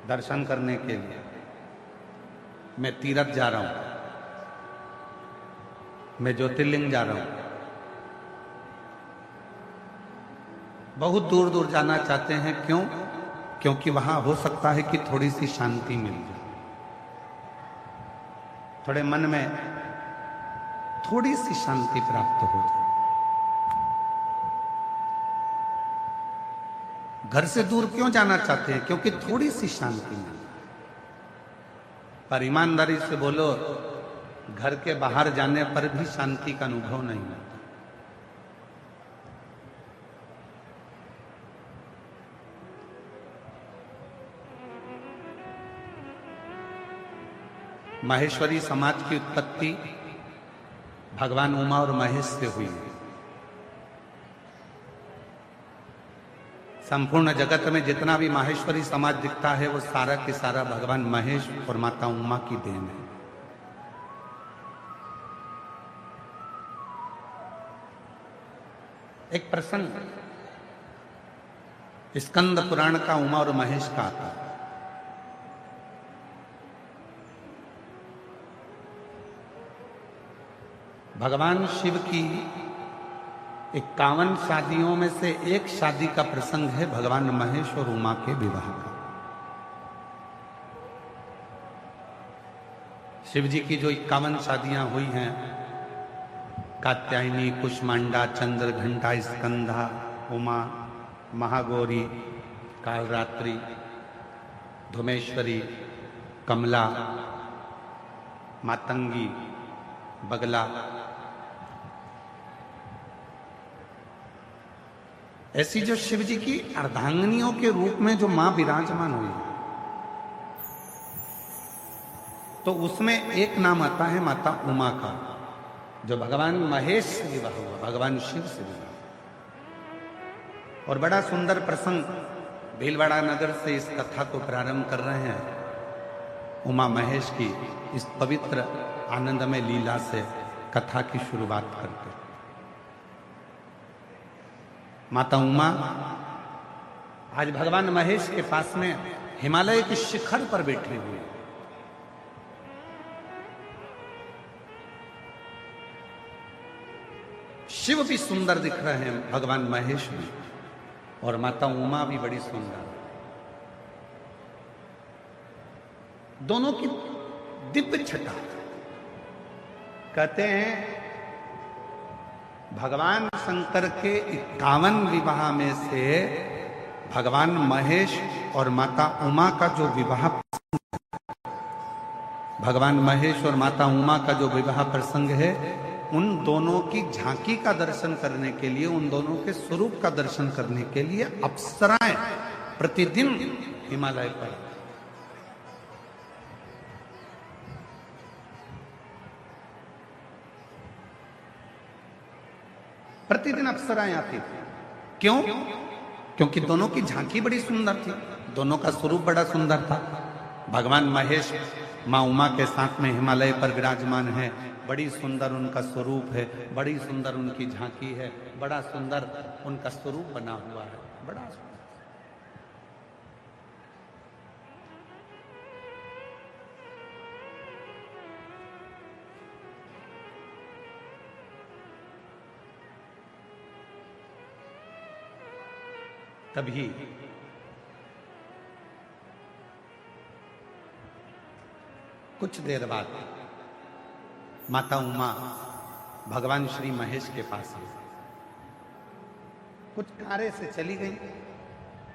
दर्शन करने के लिए मैं तीर्थ जा रहा हूं, मैं ज्योतिर्लिंग जा रहा हूं। बहुत दूर दूर जाना चाहते हैं, क्यों? क्योंकि वहां हो सकता है कि थोड़ी सी शांति मिल जाए, थोड़े मन में थोड़ी सी शांति प्राप्त हो जाए। घर से दूर क्यों जाना चाहते हैं? क्योंकि थोड़ी सी शांति मिल जाए। पर ईमानदारी से बोलो, घर के बाहर जाने पर भी शांति का अनुभव नहीं होता। माहेश्वरी समाज की उत्पत्ति भगवान उमा और महेश से हुई। संपूर्ण जगत में जितना भी माहेश्वरी समाज दिखता है वो सारा के सारा भगवान महेश और माता उमा की देन है। एक प्रसंग स्कंद पुराण का उमा और महेश का आता है। भगवान शिव की 51 शादियों में से एक शादी का प्रसंग है भगवान महेश और उमा के विवाह का। शिव जी की जो 51 शादियां हुई हैं, कात्यायनी, कुष्मांडा, चंद्रघंटा, स्कंधा, उमा, महागौरी, कालरात्रि, धुमेश्वरी, कमला, मातंगी, बगला, ऐसी जो शिव जी की अर्धांगिनियों के रूप में जो मां विराजमान हुई, तो उसमें एक नाम आता है माता उमा का, जो भगवान महेश से विवाह हुआ, भगवान शिव से विवाह। और बड़ा सुंदर प्रसंग, भीलवाड़ा नगर से इस कथा को प्रारंभ कर रहे हैं। उमा महेश की इस पवित्र आनंदमय लीला से कथा की शुरुआत करते हैं। माता उमा आज भगवान महेश के पास में हिमालय के शिखर पर बैठी हुई। शिव भी सुंदर दिख रहे हैं, भगवान महेश भी, और माता उमा भी बड़ी सुंदर। दोनों की दिव्य छटा। कहते हैं भगवान शंकर के 51 विवाह में से भगवान महेश और माता उमा का जो विवाह, भगवान महेश और माता उमा का जो विवाह प्रसंग है, उन दोनों की झांकी का दर्शन करने के लिए, उन दोनों के स्वरूप का दर्शन करने के लिए अप्सराएं प्रतिदिन हिमालय पर, प्रतिदिन अप्सराएं आती थी। क्यों? क्योंकि दोनों की झांकी बड़ी सुंदर थी, दोनों का स्वरूप बड़ा सुंदर था। भगवान महेश मां उमा के साथ में हिमालय पर विराजमान है, बड़ी सुंदर उनका स्वरूप है, बड़ी सुंदर उनकी झांकी है, बड़ा सुंदर उनका स्वरूप बना हुआ है, बड़ा सुंदर। तभी कुछ देर बाद माता उमा भगवान श्री महेश के पास आई। कुछ कार्य से चली गई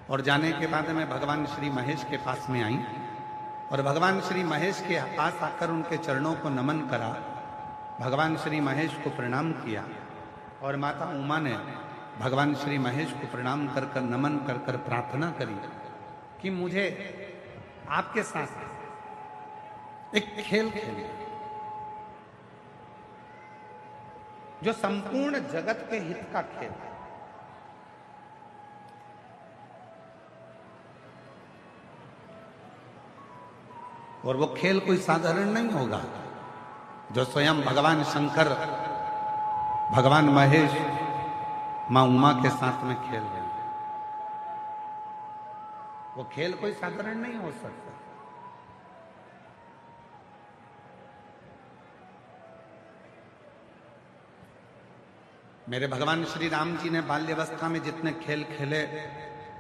और जाने के बाद में भगवान श्री महेश के पास में आई और भगवान श्री महेश के पास आकर उनके चरणों को नमन करा, भगवान श्री महेश को प्रणाम किया। और माता उमा ने भगवान श्री महेश को प्रणाम कर कर, नमन कर कर प्रार्थना करी कि मुझे आपके साथ एक खेल खेलिए जो संपूर्ण जगत के हित का खेल है। और वो खेल कोई साधारण नहीं होगा जो स्वयं भगवान शंकर, भगवान महेश मां उमा के साथ में खेल रहे हैं। वो खेल कोई साधारण नहीं हो सकता। मेरे भगवान श्री राम जी ने बाल्यावस्था में जितने खेल खेले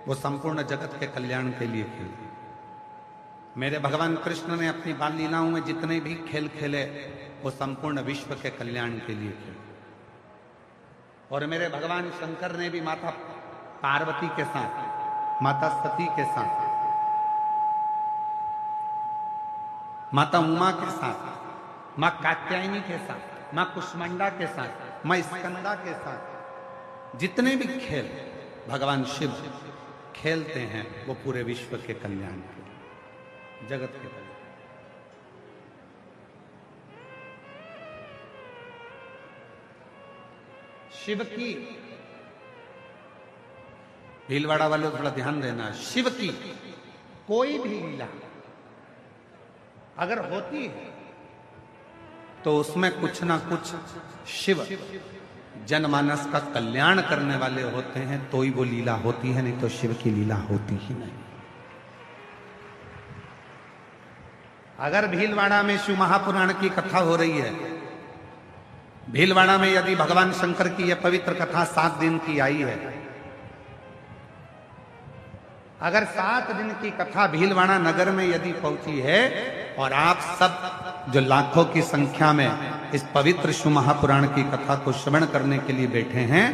वो संपूर्ण जगत के कल्याण के लिए खेले। मेरे भगवान कृष्ण ने अपनी बाल लीलाओं में जितने भी खेल खेले वो संपूर्ण विश्व के कल्याण के लिए खेले। और मेरे भगवान शंकर ने भी माता पार्वती के साथ, माता सती के साथ, माता उमा के साथ, मां कात्यायनी के साथ, मां कुष्मांडा के साथ, मां स्कंदा के साथ जितने भी खेल भगवान शिव खेलते हैं वो पूरे विश्व के कल्याण के लिए, जगत के कल्याण। शिव की, भीलवाड़ा वाले थोड़ा ध्यान देना, शिव की कोई भी लीला अगर होती है तो उसमें कुछ ना कुछ शिव जनमानस का कल्याण करने वाले होते हैं, तो ही वो लीला होती है, नहीं तो शिव की लीला होती ही नहीं। अगर भीलवाड़ा में शिव महापुराण की कथा हो रही है, भीलवाड़ा में यदि भगवान शंकर की यह पवित्र कथा 7 दिन की आई है, अगर 7 दिन की कथा भीलवाड़ा नगर में यदि पहुंची है और आप सब जो लाखों की संख्या में इस पवित्र शिव महापुराण की कथा को श्रवण करने के लिए बैठे हैं,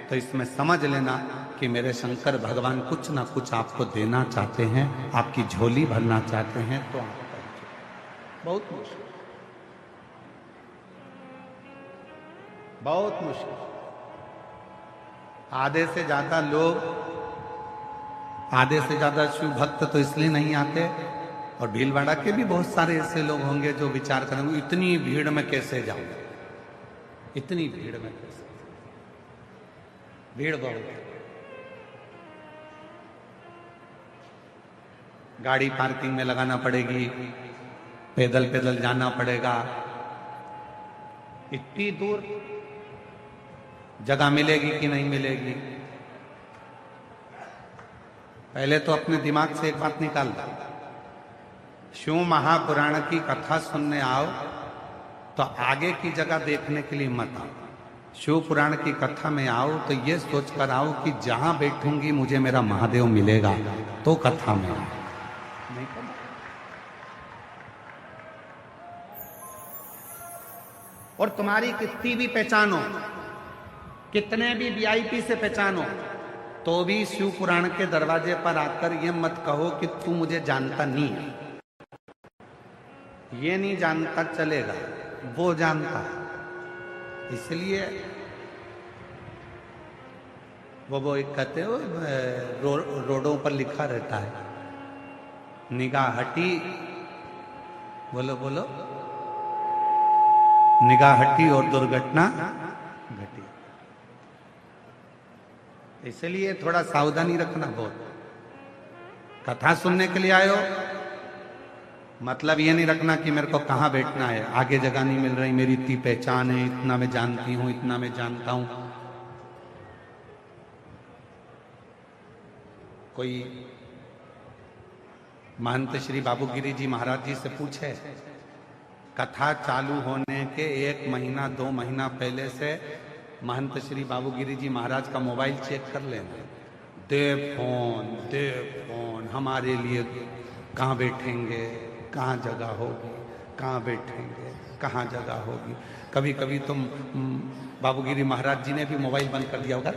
तो इसमें समझ लेना कि मेरे शंकर भगवान कुछ ना कुछ आपको देना चाहते हैं, आपकी झोली भरना चाहते हैं। तो बहुत मुश्किल, बहुत मुश्किल। आधे से ज्यादा लोग, आधे से ज्यादा शिव भक्त तो इसलिए नहीं आते, और भीलवाड़ा के भी बहुत सारे ऐसे लोग होंगे जो विचार करेंगे इतनी भीड़ में कैसे जाऊं, इतनी भीड़ में कैसे, भीड़ बहुत, गाड़ी पार्किंग में लगाना पड़ेगी, पैदल पैदल जाना पड़ेगा, इतनी दूर जगह मिलेगी कि नहीं मिलेगी। पहले तो अपने दिमाग से एक बात निकाल दो, शिव महापुराण की कथा सुनने आओ तो आगे की जगह देखने के लिए मत आओ। शिव पुराण की कथा में आओ तो ये सोच कर आओ कि जहां बैठूंगी मुझे मेरा महादेव मिलेगा, तो कथा में आओ। नहीं तो और तुम्हारी कितनी भी पहचानो, कितने भी वीआईपी से पहचानो, तो भी शिव पुराण के दरवाजे पर आकर ये मत कहो कि तू मुझे जानता नहीं है। ये नहीं जानता चलेगा, वो जानता। इसलिए वो एक कहते हो रोडों पर लिखा रहता है, निगाह हटी, बोलो बोलो, निगाह हटी और दुर्घटना घटी। इसलिए थोड़ा सावधानी रखना बहुत। कथा सुनने के लिए आए हो, मतलब ये नहीं रखना कि मेरे को कहां बैठना है, आगे जगह नहीं मिल रही, मेरी इतनी पहचान है, इतना मैं जानती हूं, इतना मैं जानता हूं। कोई महंत श्री बाबूगिरी जी महाराज जी से पूछे, कथा चालू होने के 1 महीना 2 महीना पहले से महंत श्री बाबूगिरी जी महाराज का मोबाइल चेक कर लेना, दे फोन हमारे लिए, कहाँ बैठेंगे, कहाँ जगह होगी, कहाँ बैठेंगे, कहाँ जगह होगी। कभी कभी तुम बाबूगिरी महाराज जी ने भी मोबाइल बंद कर दिया होगा,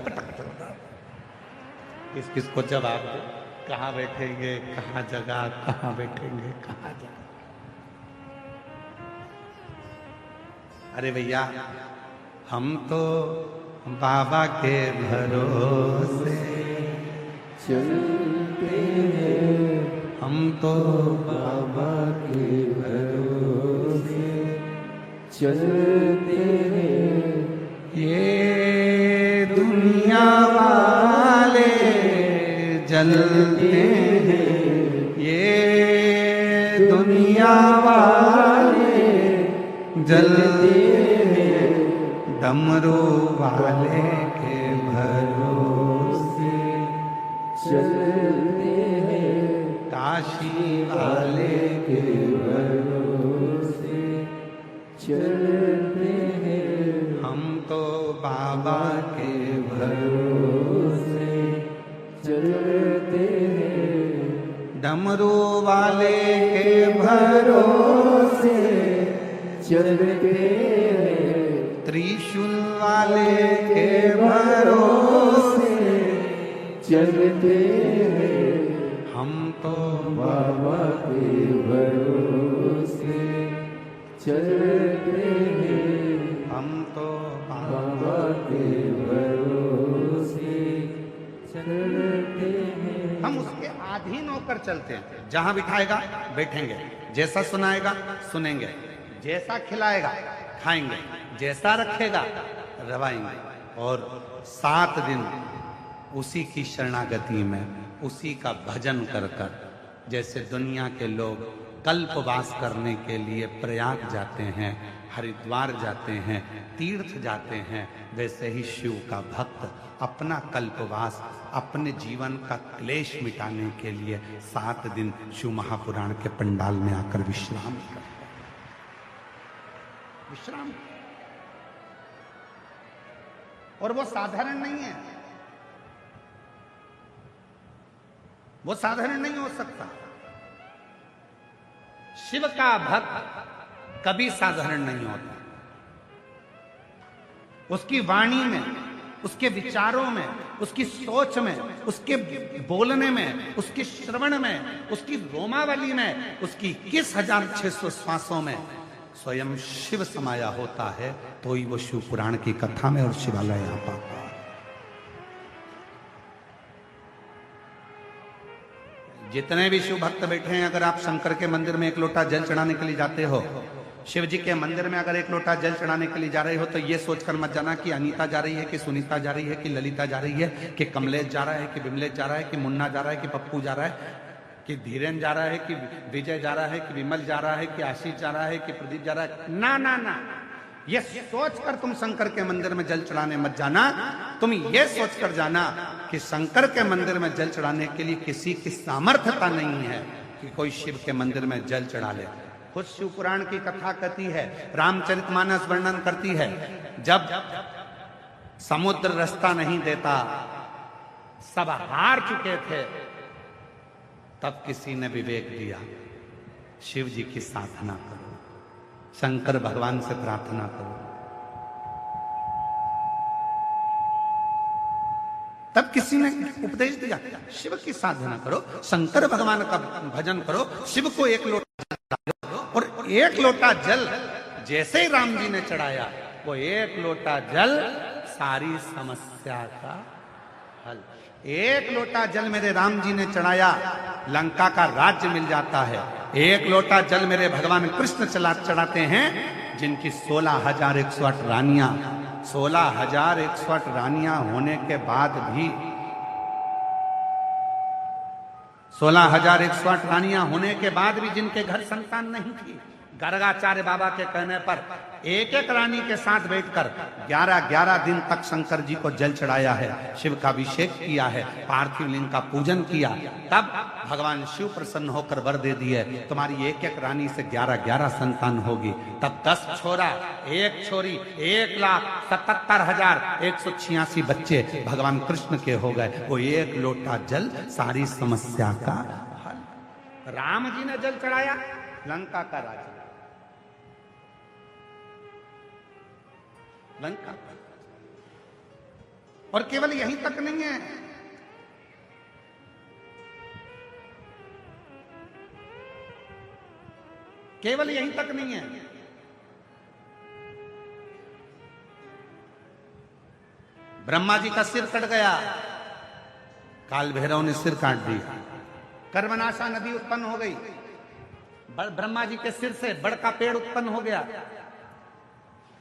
किस किस को जवाब दो, कहाँ बैठेंगे, कहाँ जगह, कहाँ बैठेंगे, कहाँ जगह। अरे भैया, हम तो बाबा के भरोसे चलते हैं, हम तो बाबा के भरोसे चलते हैं, ये दुनिया वाले जलते हैं, ये दुनिया वाले जलते हैं, डमरू वाले के भरोसे चलते हैं। वाले के भरोसे चलते हैं, हम तो बाबा के भरोसे चलते हैं, डमरू वाले के भरोसे चलते हैं, त्रिशूल वाले के भरोसे चलते हैं, हम तो बाबा के भरोसे चलते हैं, हम तो बाबा के भरोसे चलते हैं। हम उसके अधीन होकर चलते हैं। जहां बिठाएगा बैठेंगे, जैसा सुनाएगा सुनेंगे, जैसा खिलाएगा खाएंगे, जैसा रखेगा रवाएंगे। और 7 दिन उसी की शरणागति में, उसी का भजन कर कर, जैसे दुनिया के लोग कल्पवास करने के लिए प्रयाग जाते हैं, हरिद्वार जाते हैं, तीर्थ जाते हैं, वैसे ही शिव का भक्त अपना कल्पवास, अपने जीवन का क्लेश मिटाने के लिए 7 दिन शिव महापुराण के पंडाल में आकर विश्राम करता है। विश्राम। और वो साधारण नहीं है, वो साधारण नहीं हो सकता। शिव का भक्त कभी साधारण नहीं होता। उसकी वाणी में, उसके विचारों में, उसकी सोच में, उसके बोलने में, उसके श्रवण में, उसकी रोमावली में, उसकी 21,600 श्वासों में स्वयं शिव समाया होता है, तो ही वो शिव पुराण की कथा में और शिवालय आ पाता है। जितने भी शिव भक्त बैठे हैं, अगर आप शंकर के मंदिर में 1 लोटा जल चढ़ाने के लिए जाते हो, शिव जी के मंदिर में अगर 1 लोटा जल चढ़ाने के लिए जा रहे हो, तो ये सोचकर मत जाना कि अनीता जा रही है, कि सुनीता जा रही है, कि ललिता जा रही है, कि कमलेश जा रहा है, कि विमलेश जा रहा है, कि मुन्ना जा रहा है, कि पप्पू जा रहा है, कि धीरेन जा रहा है, कि विजय जा रहा है, कि विमल जा रहा है, कि आशीष जा रहा है, कि प्रदीप जा रहा है। ना ना ना, ये सोचकर तुम शंकर के मंदिर में जल चढ़ाने मत जाना। तुम ये सोचकर जाना कि शंकर के मंदिर में जल चढ़ाने के लिए किसी की सामर्थ्यता नहीं है कि कोई शिव के मंदिर में जल चढ़ा ले। खुद शिव पुराण की कथा कहती है, रामचरितमानस वर्णन करती है, जब समुद्र रास्ता नहीं देता, सब हार चुके थे, तब किसी ने विवेक दिया, शिव जी की साधना करो, शंकर भगवान से प्रार्थना करो। तब किसी ने उपदेश दिया, शिव की साधना करो, शंकर भगवान का भजन करो, शिव को 1 लोटा जल, और 1 लोटा जल जैसे ही राम जी ने चढ़ाया, वो 1 लोटा जल सारी समस्या का हल। 1 लोटा जल मेरे राम जी ने चढ़ाया, लंका का राज्य मिल जाता है। 1 लोटा जल मेरे भगवान कृष्ण चढ़ाते हैं, जिनकी 16,108 रानियां, 16,108 रानियां होने के बाद भी, 16,108 रानियां होने के बाद भी जिनके घर संतान नहीं थी, गर्गाचार्य बाबा के कहने पर 1-1 रानी के साथ बैठकर 11-11 दिन तक शंकर जी को जल चढ़ाया है, शिव का अभिषेक किया है, पार्थिव लिंग का पूजन किया। तब भगवान शिव प्रसन्न होकर वर दे दिए, तुम्हारी 1-1 रानी से 11-11 संतान होगी। तब 10 छोरा 1 छोरी 1,77,186 बच्चे भगवान कृष्ण के हो गए। वो 1 लोटा जल सारी समस्या का हल। राम जी ने जल चढ़ाया, लंका का राज्य, लंका। और केवल यहीं तक नहीं है, केवल यहीं तक नहीं है, ब्रह्मा जी का सिर कट गया, काल भैरव ने सिर काट दिया, कर्मनाशा नदी उत्पन्न हो गई, ब्रह्मा जी के सिर से बड़ का पेड़ उत्पन्न हो गया।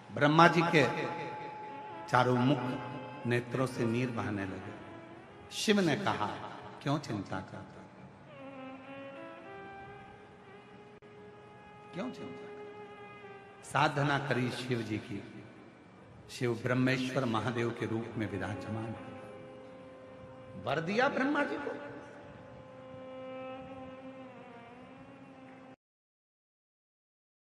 ब्रह्मा जी के चारों मुख नेत्रों से नीर बहने लगे। शिव ने कहा, क्यों चिंता करता, क्यों चिंता, साधना करी शिव जी की। शिव ब्रह्मेश्वर महादेव के रूप में विराजमान, वर दिया ब्रह्मा जी को।